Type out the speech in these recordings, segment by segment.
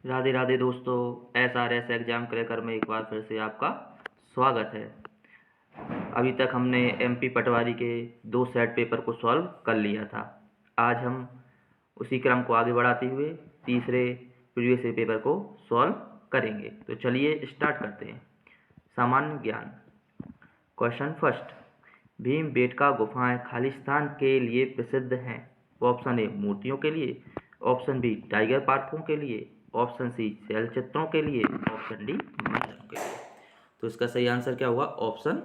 राधे राधे दोस्तों। SRS exam cracker में एक बार फिर से आपका स्वागत है। अभी तक हमने MP पटवारी के 2 सेट पेपर को सॉल्व कर लिया था। आज हम उसी क्रम को आगे बढ़ाते हुए तीसरे प्रीवियस ईयर पेपर को सॉल्व करेंगे। तो चलिए स्टार्ट करते हैं। सामान्य ज्ञान। Question first. भीमबेटका गुफाएं खालिस्तान के लिए प्रसिद्ध हैं। ऑप्शन ए मूर्तियों के लिए, ऑप्शन बी टाइगर पार्कों के लिए, ऑप्शन सी शैल चित्रों के लिए, ऑप्शन डी मंदिरों के लिए। तो इसका सही आंसर क्या होगा? ऑप्शन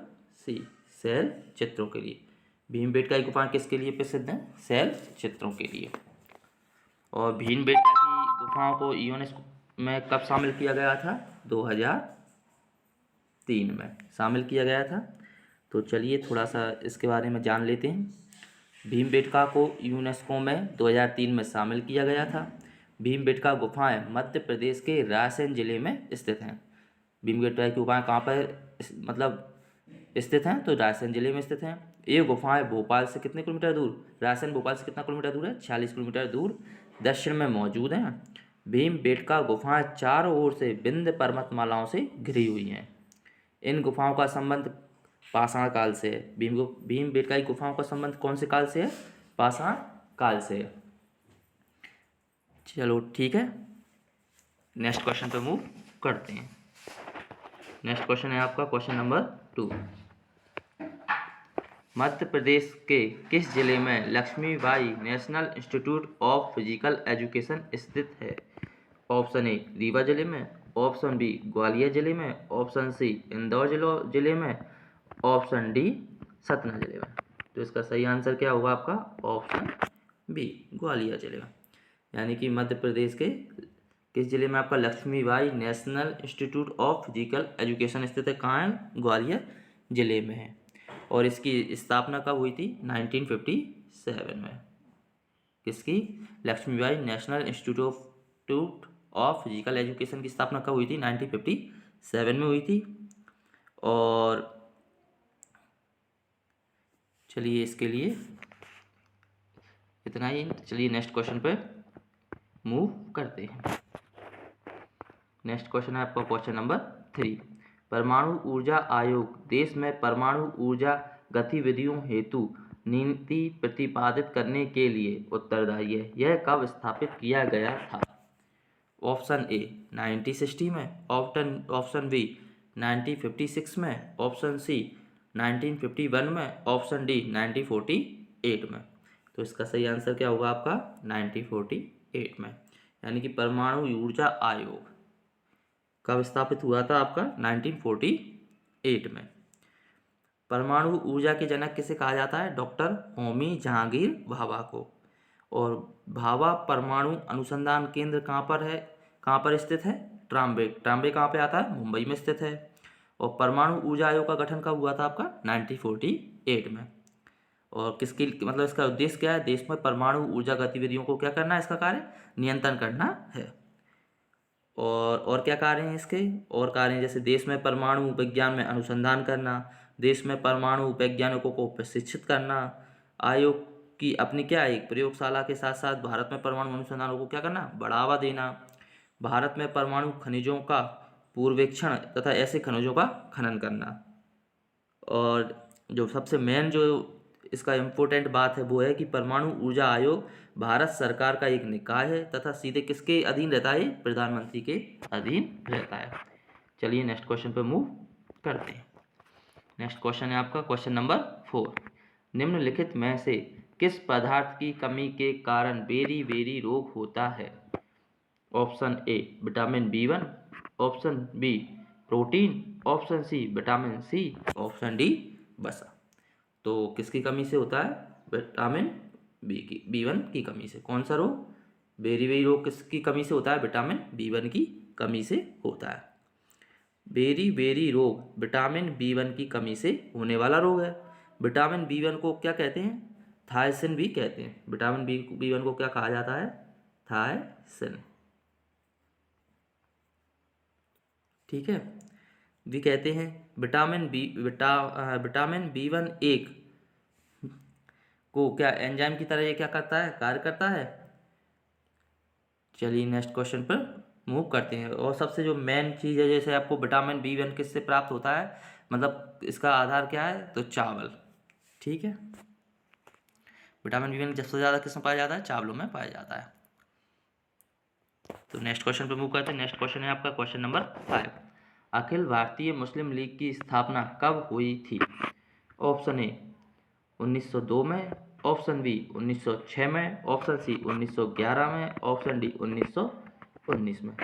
सी शैल चित्रों के लिए। भीमबेटका की गुफाएं किसके लिए प्रसिद्ध हैं? शैल चित्रों के लिए। और भीमबेटका की गुफाओं को यूनेस्को में कब शामिल किया गया था? 2003 में शामिल किया गया था। तो चलिए थोड़ा सा इसके बारे में जान लेते हैं। भीमबेटका को यूनेस्को में 2003 में शामिल किया गया था। भीमबेटका गुफाएं मध्य प्रदेश के रायसेन जिले में स्थित हैं। भीमबेटका की गुफाएं कहाँ पर स्थित हैं? तो रायसेन जिले में स्थित हैं। ये गुफाएं भोपाल से कितने किलोमीटर दूर? रायसेन भोपाल से कितना किलोमीटर दूर है? 46 किलोमीटर दूर दक्षिण में मौजूद हैं। भीमबेटका गुफाएं चारों ओर से विंध्य पर्वतमालाओं से घिरी हुई हैं। इन गुफाओं का संबंध पाषाण काल से है। भीमबेटका की गुफाओं का संबंध कौन से काल से है? पाषाण काल से है। चलो ठीक है, नेक्स्ट क्वेश्चन पे मूव करते हैं। नेक्स्ट क्वेश्चन है आपका क्वेश्चन नंबर 2। मध्य प्रदेश के किस जिले में Laxmibai National Institute of Physical Education स्थित है? ऑप्शन ए रीवा जिले में, ऑप्शन बी ग्वालियर जिले में, ऑप्शन सी इंदौर जिले में, ऑप्शन डी सतना जिले में। तो इसका सही आंसर क्या होगा आपका? ऑप्शन बी ग्वालियर जिले में। यानी कि मध्य प्रदेश के किस जिले में आपका Laxmibai National Institute of Physical Education स्थित है? कहाँ है? ग्वालियर जिले में है। और इसकी स्थापना कब हुई थी? 1957 में। किसकी? Laxmibai National Institute of Physical Education की स्थापना कब हुई थी? 1957 में हुई थी। और चलिए इसके लिए इतना ही। चलिए नेक्स्ट क्वेश्चन पे मूव करते हैं। नेक्स्ट क्वेश्चन है आपका क्वेश्चन नंबर 3। परमाणु ऊर्जा आयोग देश में परमाणु ऊर्जा गतिविधियों हेतु नीति प्रतिपादित करने के लिए उत्तरदायी है। यह कब स्थापित किया गया था? ऑप्शन ए 1960 में, ऑप्शन बी 1956 में, ऑप्शन सी 1951 में, ऑप्शन डी 1948 में। तो इसका सही आंसर क्या होगा आपका? 1948 में। यानी कि परमाणु ऊर्जा आयोग कब स्थापित हुआ था आपका? 1948 में। परमाणु ऊर्जा के जनक किसे कहा जाता है? डॉक्टर होमी जहांगीर भाभा को। और भाभा परमाणु अनुसंधान केंद्र कहाँ पर है? कहाँ पर स्थित है? ट्राम्बे। ट्राम्बे कहाँ पे आता है? मुंबई में स्थित है। और परमाणु ऊर्जा आयोग का गठन कब हुआ था आपका? 1948 में। और किसकी मतलब इसका उद्देश्य क्या है? देश में परमाणु ऊर्जा गतिविधियों को क्या करना है? इसका कार्य नियंत्रण करना है। और क्या कार्य हैं इसके? और कार्य हैं जैसे देश में परमाणु विज्ञान में अनुसंधान करना, देश में परमाणु वैज्ञानिकों को प्रशिक्षित करना, आयोग की अपनी क्या एक प्रयोगशाला के साथ साथ भारत में परमाणु अनुसंधानों को क्या करना? बढ़ावा देना, भारत में परमाणु खनिजों का पूर्वेक्षण तथा ऐसे खनिजों का खनन करना। और जो सबसे मेन जो इसका इम्पोर्टेंट बात है वो है कि परमाणु ऊर्जा आयोग भारत सरकार का एक निकाय है तथा सीधे किसके अधीन रहता है? प्रधानमंत्री के अधीन रहता है। चलिए नेक्स्ट क्वेश्चन पे मूव करते हैं। नेक्स्ट क्वेश्चन है आपका क्वेश्चन नंबर 4। निम्नलिखित में से किस पदार्थ की कमी के कारण बेरी रोग होता है? Option A vitamin B1, option B protein, option C vitamin C, option D वसा। तो किसकी कमी से होता है? विटामिन B1 की कमी से। कौन सा रोग? बेरी रोग किसकी कमी से होता है? विटामिन B1 की कमी से होता है। बेरी रोग विटामिन B1 की कमी से होने वाला रोग है। विटामिन B1 को क्या कहते हैं? थायसिन भी कहते हैं। विटामिन B1 को क्या कहा जाता है? थायसिन। ठीक है, भी कहते हैं। विटामिन B1 एक को क्या एंजाइम की तरह ये क्या करता है? कार्य करता है। चलिए नेक्स्ट क्वेश्चन पर मूव करते हैं। और सबसे जो मेन चीज़ है, जैसे आपको विटामिन B1 किससे प्राप्त होता है, मतलब इसका आधार क्या है, तो चावल। ठीक है, विटामिन B1 सबसे ज़्यादा किस में पाया जाता है, चावलों में पाया जाता है। तो नेक्स्ट क्वेश्चन पे मूव करते हैं। नेक्स्ट क्वेश्चन है आपका क्वेश्चन नंबर 5। अखिल भारतीय मुस्लिम लीग की स्थापना कब हुई थी? ऑप्शन ए 1902 में, ऑप्शन बी 1906 में, ऑप्शन सी 1911 में, ऑप्शन डी 1919 में।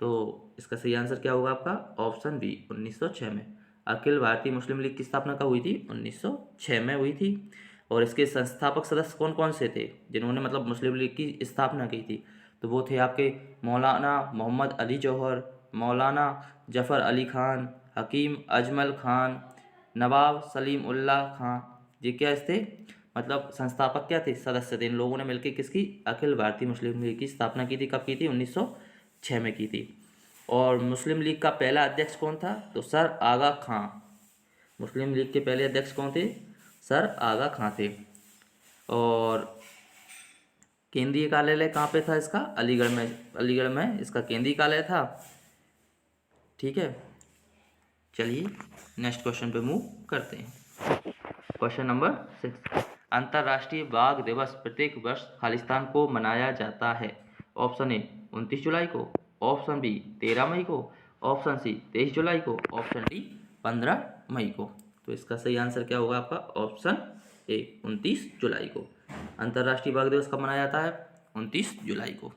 तो इसका सही आंसर क्या होगा आपका, ऑप्शन बी 1906 में। अखिल भारतीय मुस्लिम लीग की स्थापना कब हुई थी, 1906 में हुई थी। और इसके संस्थापक सदस्य कौन कौन से थे जिन्होंने मतलब मुस्लिम लीग की स्थापना की थी? तो वो थे आपके मौलाना मोहम्मद अली जौहर, मौलाना जफ़र अली खान, हकीम अजमल खान, नवाब सलीम उल्लाह खां। ये क्या थे, मतलब संस्थापक क्या थे, सदस्य थे। इन लोगों ने मिलकर किसकी, अखिल भारतीय मुस्लिम लीग की स्थापना की थी। कब की थी, 1906 में की थी। और मुस्लिम लीग का पहला अध्यक्ष कौन था, तो सर आगा खां। मुस्लिम लीग के पहले अध्यक्ष कौन थे, सर आगा खां थे। और केंद्रीय कार्यालय कहाँ पे था इसका, अलीगढ़ में, अलीगढ़ में इसका केंद्रीय कार्यालय था। ठीक है, चलिए नेक्स्ट क्वेश्चन पे मूव करते हैं। Question number 6। अंतर्राष्ट्रीय बाघ दिवस प्रत्येक वर्ष खालिस्तान को मनाया जाता है। ऑप्शन ए 29 जुलाई को, ऑप्शन बी 13 मई को, ऑप्शन सी 23 जुलाई को, ऑप्शन डी 15 मई को। तो इसका सही आंसर क्या होगा आपका, ऑप्शन ए 29 जुलाई को। अंतर्राष्ट्रीय बाघ दिवस कब मनाया जाता है, 29 जुलाई को।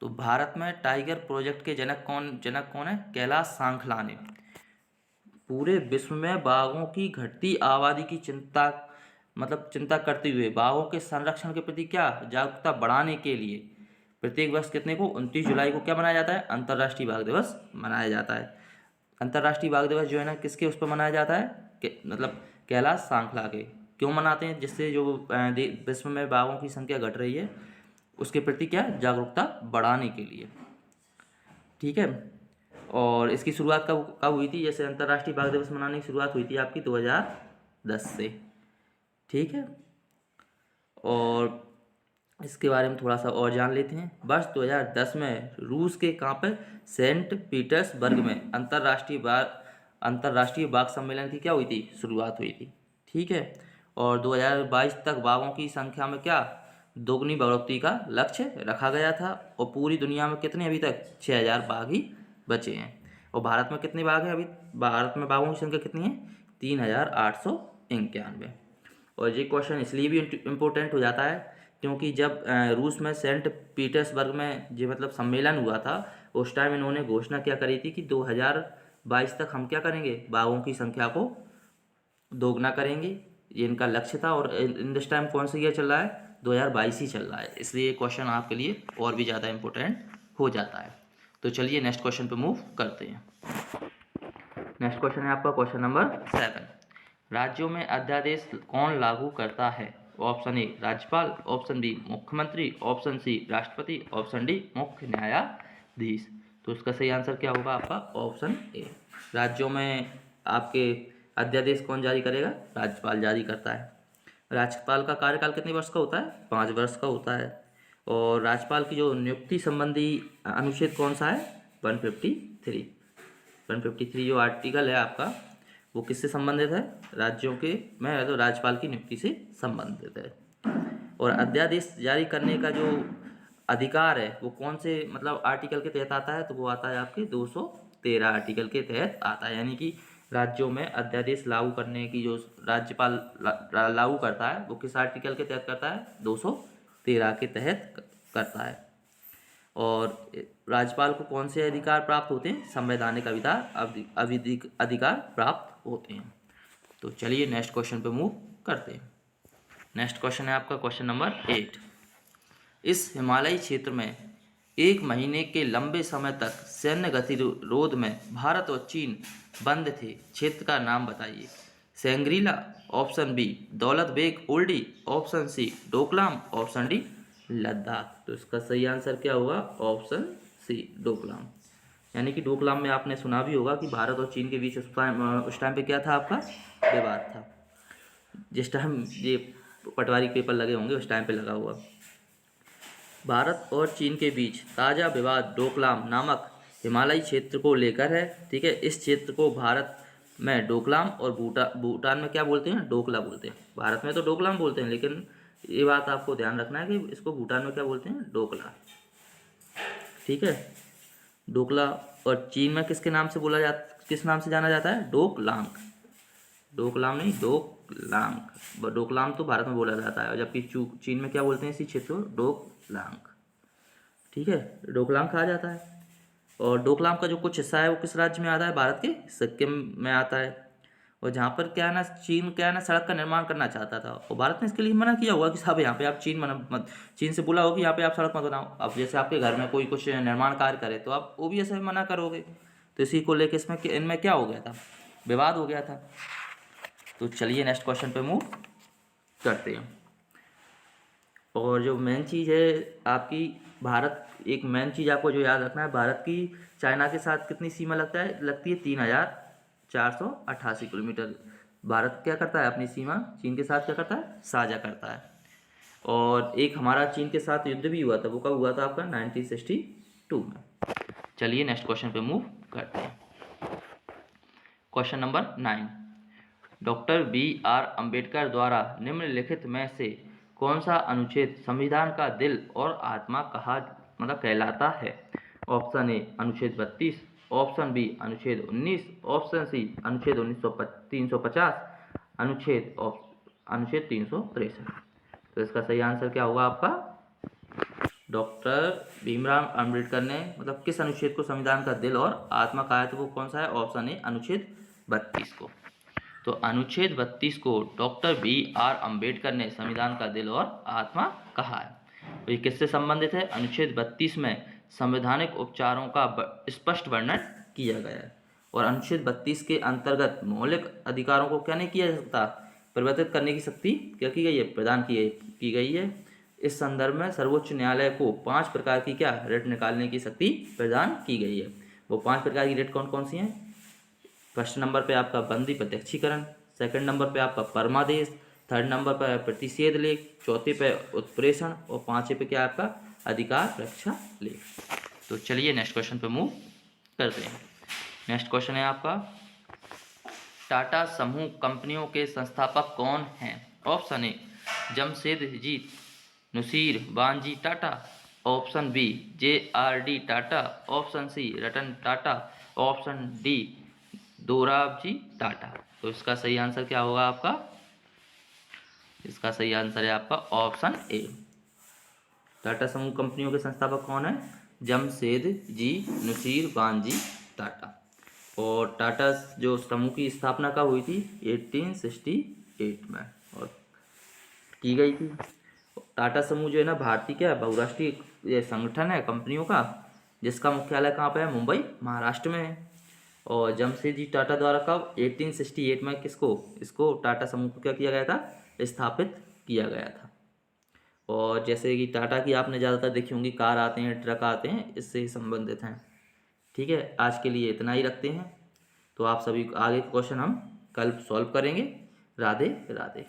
तो भारत में टाइगर प्रोजेक्ट के जनक कौन है, कैलाश सांखला ने। पूरे विश्व में बाघों की घटती आबादी की चिंता करते हुए बाघों के संरक्षण के प्रति क्या जागरूकता बढ़ाने के लिए प्रत्येक वर्ष कितने को, 29 जुलाई को क्या मनाया जाता है, अंतर्राष्ट्रीय बाघ दिवस मनाया जाता है। अंतर्राष्ट्रीय बाघ दिवस जो है ना, किसके उस पर मनाया जाता है, मतलब कैलाश सांखला के। क्यों मनाते हैं, जिससे जो विश्व में बाघों की संख्या घट रही है उसके प्रति क्या जागरूकता बढ़ाने के लिए। ठीक है, और इसकी शुरुआत कब कब हुई थी, जैसे अंतर्राष्ट्रीय बाघ दिवस मनाने की शुरुआत हुई थी आपकी 2010 से। ठीक है, और इसके बारे में थोड़ा सा और जान लेते हैं। वर्ष 2010 में रूस के कहाँ पर, सेंट पीटर्सबर्ग में अंतर्राष्ट्रीय बाघ सम्मेलन की क्या हुई थी, शुरुआत हुई थी। ठीक है, और 2022 तक बाघों की संख्या में क्या दोगुनी बढ़ोतरी का लक्ष्य रखा गया था। और पूरी दुनिया में कितने अभी तक 6000 बाघ ही बचे हैं। और भारत में कितने बाघ हैं अभी, भारत में बाघों की संख्या कितनी है, 3891। और ये क्वेश्चन इसलिए भी इम्पोर्टेंट हो जाता है क्योंकि जब रूस में सेंट पीटर्सबर्ग में जो मतलब सम्मेलन हुआ था, उस टाइम इन्होंने घोषणा क्या करी थी कि 2022 तक हम क्या करेंगे, बाघों की संख्या को दोगुना करेंगे। ये इनका लक्ष्य था। और इन दिस टाइम कौन सा ईयर चल रहा है, 2022 ही चल रहा है। इसलिए ये क्वेश्चन आपके लिए और भी ज़्यादा इम्पोर्टेंट हो जाता है। तो चलिए नेक्स्ट क्वेश्चन पे मूव करते हैं। नेक्स्ट क्वेश्चन है आपका क्वेश्चन नंबर 7। राज्यों में अध्यादेश कौन लागू करता है? ऑप्शन ए राज्यपाल, ऑप्शन बी मुख्यमंत्री, ऑप्शन सी राष्ट्रपति, ऑप्शन डी मुख्य न्यायाधीश। तो इसका सही आंसर क्या होगा आपका, ऑप्शन ए। राज्यों में आपके अध्यादेश कौन जारी करेगा, राज्यपाल जारी करता है। राज्यपाल का कार्यकाल कितने वर्ष का होता है, 5 वर्ष का होता है। और राज्यपाल की जो नियुक्ति संबंधी अनुच्छेद कौन सा है, 153। 153 जो आर्टिकल है आपका, वो किससे संबंधित है, राज्यों के में तो राज्यपाल की नियुक्ति से संबंधित है। और अध्यादेश जारी करने का जो अधिकार है वो कौन से मतलब आर्टिकल के तहत आता है, तो वो आता है आपके 213 आर्टिकल के तहत आता है। यानी कि राज्यों में अध्यादेश लागू करने की जो राज्यपाल लागू करता है वो किस आर्टिकल के तहत करता है, 213 के तहत करता है। और राज्यपाल को कौन से अधिकार प्राप्त होते हैं, संवैधानिक अधिकार प्राप्त होते हैं। तो चलिए नेक्स्ट क्वेश्चन पे मूव करते हैं। नेक्स्ट क्वेश्चन है आपका क्वेश्चन नंबर 8। इस हिमालयी क्षेत्र में 1 महीने के लंबे समय तक सैन्य गतिरोध में भारत और चीन बंद थे, क्षेत्र का नाम बताइए। सेंग्रीला, option B Daulat Beg Oldi, option C Doklam, option D Ladakh. तो इसका सही आंसर क्या होगा, ऑप्शन सी डोकलाम। यानी कि डोकलाम में आपने सुना भी होगा कि भारत और चीन के बीच उस टाइम पे क्या था, आपका विवाद था। जिस टाइम ये पटवारी पेपर लगे होंगे उस टाइम पे लगा हुआ। भारत और चीन के बीच ताज़ा विवाद डोकलाम नामक हिमालयी क्षेत्र को लेकर है। ठीक है, इस क्षेत्र को भारत में डोकलाम और भूटान में क्या बोलते हैं, डोकला बोलते हैं। भारत में तो डोकलाम बोलते हैं, लेकिन ये बात आपको ध्यान रखना है कि इसको भूटान में क्या बोलते हैं, डोकला। ठीक है, डोकला। और चीन में किस नाम से जाना जाता है, डोकलाम। डोकलाम नहीं, डोकलाम। डोकलाम तो भारत में बोला जाता है, जबकि चीन में क्या बोलते हैं इसी क्षेत्र को, डोकलाम। ठीक है, डोकलाम कहा जाता है। और डोकलाम का जो कुछ हिस्सा है वो किस राज्य में आता है, भारत के सिक्किम में आता है। और जहाँ पर क्या है ना, चीन क्या है ना, सड़क का निर्माण करना चाहता था, और भारत ने इसके लिए मना किया हुआ कि साहब यहाँ पे आप चीन से बोला हो कि यहाँ पे आप सड़क मत बनाओ। अब जैसे आपके घर में कोई कुछ निर्माण कार्य करे तो आप वो भी ऐसे मना करोगे, तो इसी को लेकर इसमें इनमें क्या हो गया था, विवाद हो गया था। तो चलिए नेक्स्ट क्वेश्चन पे मूव करते हैं। और जो मेन चीज़ है आपकी, भारत, एक मेन चीज़ आपको जो याद रखना है, भारत की चाइना के साथ कितनी सीमा लगती है 3488 किलोमीटर। भारत क्या करता है, अपनी सीमा चीन के साथ क्या करता है, साझा करता है। और एक हमारा चीन के साथ युद्ध भी हुआ था, वो कब हुआ था आपका, 1962 में। चलिए नेक्स्ट क्वेश्चन पे मूव करते हैं। Question number 9, doctor BR Ambedkar द्वारा निम्नलिखित में से कौन सा अनुच्छेद संविधान का दिल और आत्मा कहलाता है। ऑप्शन ए अनुच्छेद 32, ऑप्शन बी अनुच्छेद 19, ऑप्शन सी अनुच्छेद 350, अनुच्छेद 363। तो इसका सही आंसर क्या होगा आपका, डॉक्टर भीमराव अम्बेडकर ने किस अनुच्छेद को संविधान का दिल और आत्मा कहा है, तो वो कौन सा है, ऑप्शन ए अनुच्छेद 32 को। तो अनुच्छेद 32 को डॉक्टर BR अम्बेडकर ने संविधान का दिल और आत्मा कहा है। तो ये किससे संबंधित है, अनुच्छेद 32 में संवैधानिक उपचारों का स्पष्ट वर्णन किया गया है। और अनुच्छेद 32 के अंतर्गत मौलिक अधिकारों को क्या नहीं किया जा सकता, परिवर्तित करने की शक्ति क्या की गई है, प्रदान की गई है। इस संदर्भ में सर्वोच्च न्यायालय को 5 प्रकार की क्या रिट निकालने की शक्ति प्रदान की गई है। वो 5 प्रकार की रिट कौन कौन सी हैं, फर्स्ट नंबर पे आपका बंदी प्रत्यक्षीकरण, सेकंड नंबर पे आपका परमादेश, थर्ड नंबर पे प्रतिषेध लेख, चौथे पे उत्प्रेषण, और पांचवे पे क्या आपका अधिकार रक्षा लेख। तो चलिए नेक्स्ट क्वेश्चन पे मूव करते हैं। नेक्स्ट क्वेश्चन है आपका, टाटा समूह कंपनियों के संस्थापक कौन हैं। Option A Jamsetji Nusserwanji Tata, option B JRD Tata, option C Ratan Tata, option D Dorabji Tata. तो इसका सही आंसर क्या होगा आपका, इसका सही आंसर है आपका ऑप्शन ए। टाटा समूह कंपनियों के संस्थापक कौन है, जमशेदजी नुसीर वानजी टाटा। और टाटा जो समूह की स्थापना कब हुई थी, 1868 में और की गई थी। टाटा समूह जो है ना, भारतीय क्या बहुराष्ट्रीय संगठन है कंपनियों का, जिसका मुख्यालय कहाँ पे है, मुंबई महाराष्ट्र में है। और जमशेदजी टाटा द्वारा कब, 1868 में इसको टाटा समूह को क्या किया गया था, स्थापित किया गया था। और जैसे कि टाटा की आपने ज़्यादातर देखी होंगी, कार आते हैं, ट्रक आते हैं, इससे ही संबंधित हैं। ठीक है, आज के लिए इतना ही रखते हैं। तो आप सभी आगे क्वेश्चन हम कल सॉल्व करेंगे। राधे राधे।